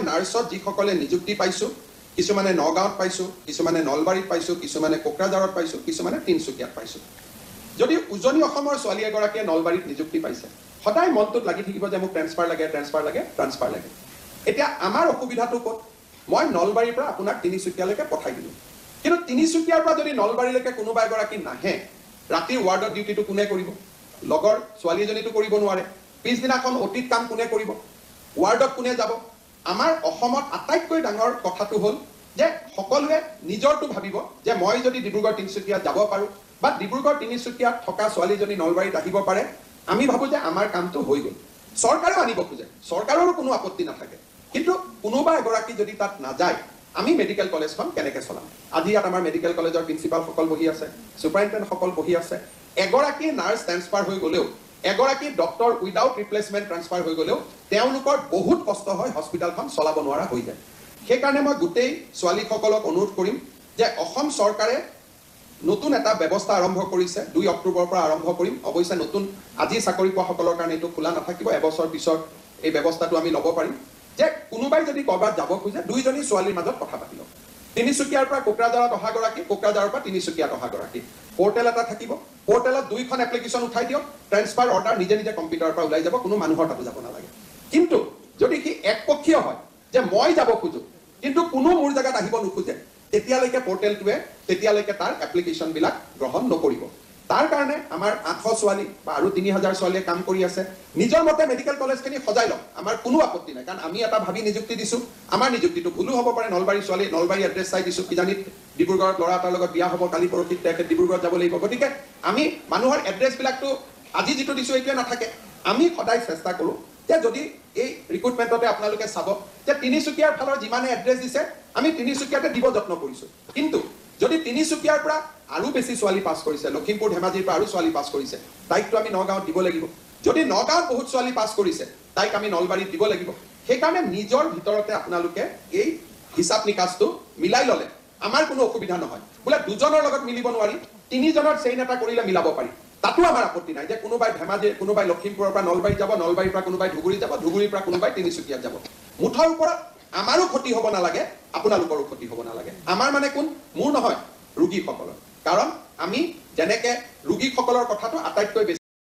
নাৰ্ছত যিসকলে নিযুক্তি পাইছোঁ, কিছুমানে নগাঁৱত পাইছোঁ, কিছুমানে নলবাৰীত পাইছোঁ, কিছুমানে কোকৰাঝাৰত পাইছোঁ, কিছুমানে তিনিচুকীয়াত পাইছোঁ। যদি উজনি অসমৰ ছোৱালী এগৰাকীয়ে নলবাৰীত নিযুক্তি পাইছে, সদায় মনটোত লাগি থাকিব যে মোক ট্ৰেন্সফাৰ লাগে, ট্ৰেন্সফাৰ লাগে, ট্ৰান্সফাৰ লাগে। এতিয়া আমাৰ অসুবিধাটো ক'ত? মই নলবাৰীৰ পৰা আপোনাক তিনিচুকীয়ালৈকে পঠাই দিলোঁ, কিন্তু তিনিচুকীয়াৰ পৰা যদি নলবাৰীলৈকে কোনোবা এগৰাকী নাহে, ৰাতিৰ ৱাৰ্ডৰ ডিউটিটো কোনে কৰিব? লগৰ ছোৱালী এজনীটো কৰিব নোৱাৰে। পিছদিনাখন অতীত কাম কোনে কৰিব? ৱাৰ্ডত কোনে যাব? আমাৰ অসমত আটাইতকৈ ডাঙৰ কথাটো হ'ল যে সকলোৱে নিজৰটো ভাবিব যে মই যদি ডিব্ৰুগড় তিনিচুকীয়াত যাব পাৰোঁ বা ডিব্ৰুগড় তিনিচুকীয়াত থকা ছোৱালীজনী নলবাৰীত আহিব পাৰে, আমি ভাবোঁ যে আমাৰ কামটো হৈ গ'ল। চৰকাৰেও আনিব খোজে, চৰকাৰৰো কোনো আপত্তি নাথাকে, কিন্তু কোনোবা এগৰাকী যদি তাত নাযায়, আমি মেডিকেল কলেজখন কেনেকৈ চলাম? আজি ইয়াত আমাৰ মেডিকেল কলেজৰ প্ৰিন্সিপালসকল বহি আছে, ছুপাৰিণ্টেণ্ডেণ্টসকল বহি আছে। এগৰাকী নাৰ্ছ ট্ৰেন্সফাৰ হৈ গ'লেও, এগৰাকী ডক্টৰ উইদাউট ৰিপ্লেচমেণ্ট ট্ৰান্সফাৰ হৈ গ'লেও তেওঁলোকৰ বহুত কষ্ট হয়, হস্পিটেলখন চলাব নোৱাৰা হৈ যায়। সেইকাৰণে মই গোটেই ছোৱালীসকলক অনুৰোধ কৰিম যে অসম চৰকাৰে নতুন এটা ব্যৱস্থা আৰম্ভ কৰিছে, 2 অক্টোবৰৰ পৰা আৰম্ভ কৰিম। অৱশ্যে নতুন আজি চাকৰি পোৱাসকলৰ কাৰণে এইটো খোলা নাথাকিব, এবছৰ পিছত এই ব্যৱস্থাটো আমি ল'ব পাৰিম যে কোনোবাই যদি ক'ৰবাত যাব খোজে, 2জনী ছোৱালীৰ মাজত কথা পাতি লওক। তিনিচুকীয়াৰ পৰা কোকৰাঝাৰত অহাগৰাকী, কোকৰাঝাৰৰ পৰা তিনিচুকীয়াত অহাগৰাকী, পৰ্টেল এটা থাকিব, পৰ্টেলত 2খন এপ্লিকেশ্যন উঠাই দিয়ক, ট্ৰেন্সফাৰ অৰ্ডাৰ নিজে নিজে কম্পিউটাৰৰ পৰা ওলাই যাব, কোনো মানুহৰ তাতো যাব নালাগে। কিন্তু যদি সি একপক্ষীয় হয় যে মই যাব খোজো কিন্তু কোনো মোৰ জেগাত আহিব নোখোজে, তেতিয়ালৈকে পৰ্টেলটোৱে তেতিয়ালৈকে তাৰ এপ্লিকেশ্যনবিলাক গ্ৰহণ নকৰিব। তাৰ কাৰণে আমাৰ 800 ছোৱালী বা আৰু 3000 ছোৱালীয়ে কাম কৰি আছে। নিজৰ মতে মেডিকেল কলেজখিনি সজাই লওক, আমাৰ কোনো আপত্তি নাই, কাৰণ আমি এটা ভাবি নিযুক্তি দিছোঁ। আমাৰ নিযুক্তিটো ভুলো হ'ব পাৰে, নলবাৰী ছোৱালী, নলবাৰী এড্ৰেছ চাই দিছোঁ, কিজানি ডিব্ৰুগড়ত ল'ৰা এটাৰ লগত বিয়া হ'ব, কালি পৰহি তেখেত ডিব্ৰুগড়ত যাব লাগিব। গতিকে আমি মানুহৰ এড্ৰেছবিলাকতো আজি যিটো দিছোঁ এইটোৱে নাথাকে। আমি সদায় চেষ্টা কৰোঁ যে যদি এই ৰিক্ৰুটমেণ্টতে আপোনালোকে চাব যে তিনিচুকীয়াৰ ফালৰ যিমানে এড্ৰেছ দিছে, আমি তিনিচুকীয়াতে দিব যত্ন কৰিছোঁ। কিন্তু যদি তিনিচুকীয়াৰ পৰা আৰু বেছি ছোৱালী পাছ কৰিছে, লখিমপুৰ ধেমাজিৰ পৰা আৰু ছোৱালী পাছ কৰিছে, তাইকতো আমি নগাঁৱত দিব লাগিব। যদি নগাঁৱত বহুত ছোৱালী পাছ কৰিছে, তাইক আমি নলবাৰীত দিব লাগিব। সেইকাৰণে নিজৰ ভিতৰতে আপোনালোকে এই হিচাপ নিকাচটো মিলাই ল'লে আমাৰ কোনো অসুবিধা নহয়। বোলে 2জনৰ লগত মিলিব নোৱাৰি, 3জনৰ চেইন এটা কৰিলে মিলাব পাৰি, তাতো আমাৰ আপত্তি নাই যে কোনোবাই ধেমাজি, কোনোবাই লখিমপুৰৰ পৰা নলবাৰীত যাব, নলবাৰীৰ পৰা কোনোবাই ধুবুৰী যাব, ধুবুৰীৰ পৰা কোনোবাই তিনিচুকীয়াত যাব। মুঠৰ ওপৰত আমাৰো ক্ষতি হ'ব নালাগে, আপোনালোকৰো ক্ষতি হ'ব নালাগে। আমাৰ মানে কোন? মোৰ নহয়, ৰোগীসকলৰ। কাৰণ আমি যেনেকৈ ৰোগীসকলৰ কথাটো আটাইতকৈ বেছি